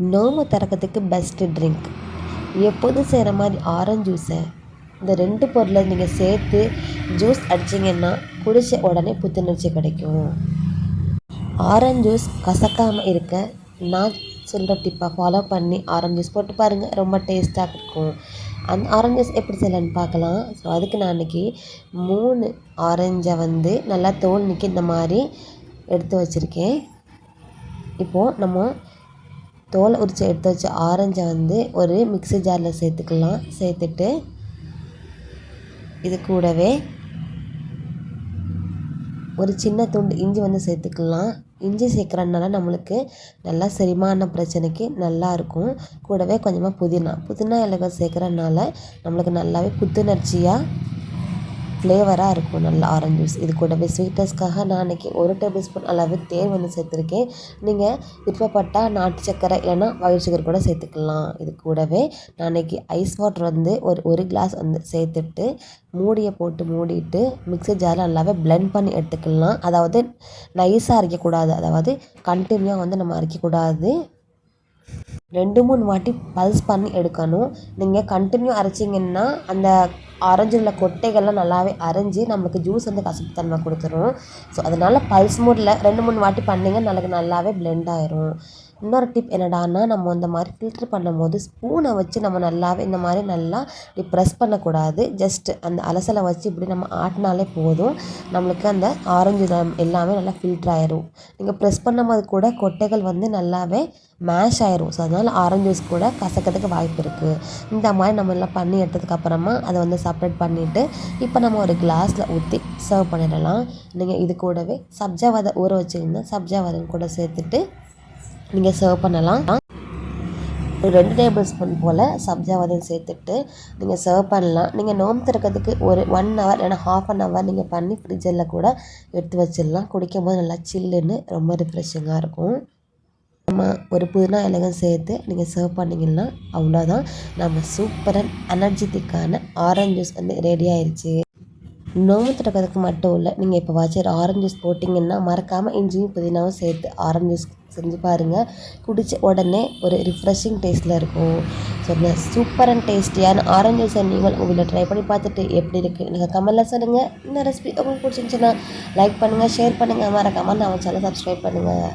நோம்பு திறக்கிறதுக்கு best drink எப்போதும் செய்கிற மாதிரி ஆரஞ்சு ஜூஸை இந்த 2 பொருளை நீங்கள் சேர்த்து ஜூஸ் அடிச்சிங்கன்னா குடித்த உடனே புத்துணர்ச்சி கிடைக்கும். ஆரஞ்சு ஜூஸ் கசக்காமல் இருக்க நான் சொல்கிற டிப்பை ஃபாலோ பண்ணி ஆரஞ்சு ஜூஸ் போட்டு பாருங்கள், ரொம்ப டேஸ்ட்டாக இருக்கும். அந்த ஆரஞ்சு ஜூஸ் எப்படி செய்யலான்னு பார்க்கலாம். ஸோ அதுக்கு நான் இன்றைக்கி 3 ஆரஞ்சை நல்லா தோல் நீக்கி இந்த மாதிரி எடுத்து வச்சுருக்கேன். இப்போது நம்ம தோல் உரித்து எடுத்து வச்ச ஆரஞ்சை ஒரு மிக்ஸி ஜாரில் சேர்த்துக்கலாம். சேர்த்துட்டு இது கூடவே ஒரு சின்ன துண்டு இஞ்சி சேர்த்துக்கலாம். இஞ்சி சேர்க்குறதுனால நம்மளுக்கு நல்லா செரிமான பிரச்சனைக்கு நல்லாயிருக்கும். கூடவே கொஞ்சமாக புதினா இலைகள் சேர்க்குறதுனால நம்மளுக்கு நல்லாவே புத்துணர்ச்சியாக ஃப்ளேவராக இருக்கும் நல்லா ஆரஞ்சு ஜூஸ். இது கூடவே ஸ்வீட்னஸ்க்காக நான் இன்றைக்கி 1 டேபிள் ஸ்பூன் அளவு தேன் சேர்த்துருக்கேன். நீங்கள் விருப்பப்பட்டால் நாட்டு சக்கரை இல்லைன்னா ஒயிட் சுகர் கூட சேர்த்துக்கலாம். இது கூடவே நான் இன்றைக்கி ஐஸ் வாட்டர் ஒரு கிளாஸ் சேர்த்துட்டு மூடியை போட்டு மூடிட்டு மிக்ஸி ஜாரில் நல்லாவே பிளெண்ட் பண்ணி எடுத்துக்கலாம். அதாவது நைஸாக அரைக்கக்கூடாது, அதாவது கண்டினியூவாக நம்ம அரைக்கக்கூடாது. 2-3 வாட்டி பல்ஸ் பண்ணி எடுக்கணும். நீங்கள் கண்டினியூ அரைச்சிங்கன்னா அந்த ஆரஞ்சு உள்ள கொட்டைகள்லாம் நல்லாவே அரைஞ்சி நம்மளுக்கு ஜூஸ் கசப்பு தன்மை கொடுத்துரும். ஸோ அதனால் பல்ஸ் மூடில் 2-3 வாட்டி பண்ணிங்க நம்மளுக்கு நல்லாவே பிளெண்ட் ஆயிரும். இன்னொரு டிப் என்னடான்னா, நம்ம இந்த மாதிரி ஃபில்ட்ரு பண்ணும்போது ஸ்பூனை வச்சு நம்ம நல்லாவே இந்த மாதிரி நல்லா இப்படி ப்ரெஸ் பண்ணக்கூடாது. ஜஸ்ட் அந்த அலசலை வச்சு இப்படி நம்ம ஆட்டினாலே போதும், நம்மளுக்கு அந்த ஆரஞ்சு எல்லாமே நல்லா ஃபில்ட்ரு ஆயிரும். நீங்கள் ப்ரெஸ் பண்ணும்போது கூட கொட்டைகள் நல்லாவே மேஷ் ஆயிரும். ஸோ அதனால் ஆரஞ்சு ஜூஸ் கூட கசக்கிறதுக்கு வாய்ப்பு இருக்குது. இந்த மாதிரி நம்ம எல்லாம் பண்ணி எடுத்ததுக்கப்புறமா அதை செப்பரேட் பண்ணிவிட்டு இப்போ நம்ம ஒரு கிளாஸில் ஊற்றி சர்வ் பண்ணிடலாம். நீங்கள் இது கூடவே சப்ஜா விதை ஊற வச்சுருந்தா சப்ஜா விதை கூட சேர்த்துட்டு நீங்கள் சர்வ் பண்ணலாம். ஒரு 2 டேபிள் ஸ்பூன் போல் சப்ஜா விதை சேர்த்துட்டு நீங்கள் சர்வ் பண்ணலாம். நீங்கள் நோம்பு திறக்கிறதுக்கு ஒரு 1 ஹவர் இல்லைனா ½ அன் ஹவர் நீங்கள் பண்ணி ஃப்ரிட்ஜில் கூட எடுத்து வச்சிடலாம். குடிக்கும் போது நல்லா சில்லுன்னு ரொம்ப ரிஃப்ரெஷிங்காக இருக்கும். நம்ம ஒரு புதினா இலைகள் சேர்த்து நீங்கள் சர்வ் பண்ணிங்கன்னா அவ்வளோதான், நம்ம சூப்பரான எனர்ஜெட்டிக்கான ஆரஞ்சு ஜூஸ் ரெடி ஆயிடுச்சு. நோம்பு திறக்கிறதுக்கு மட்டும் இல்லை, நீங்கள் இப்போ வச்சு ஆரஞ்சு ஜூஸ் போட்டிங்கன்னா மறக்காமல் இஞ்சியும் புதினாவும் சேர்த்து ஆரஞ்சு ஜூஸ் செஞ்சு பாருங்கள். குடித்த உடனே ஒரு ரிஃப்ரெஷிங் டேஸ்ட்டில் இருக்கும். ஸோ இந்த சூப்பர் அண்ட் டேஸ்டியான ஆரஞ்சு ஜூஸை நீங்கள் உங்கள் வீட்டில் ட்ரை பண்ணி பார்த்துட்டு எப்படி இருக்குது நீங்கள் கமெண்ட்டில் சொல்லுங்கள். இந்த ரெசிபி உங்களுக்கு பிடிச்சிருந்துச்சுன்னா லைக் பண்ணுங்கள், ஷேர் பண்ணுங்கள், மறக்காமல் நம்ம சேனல் சப்ஸ்கிரைப் பண்ணுங்கள்.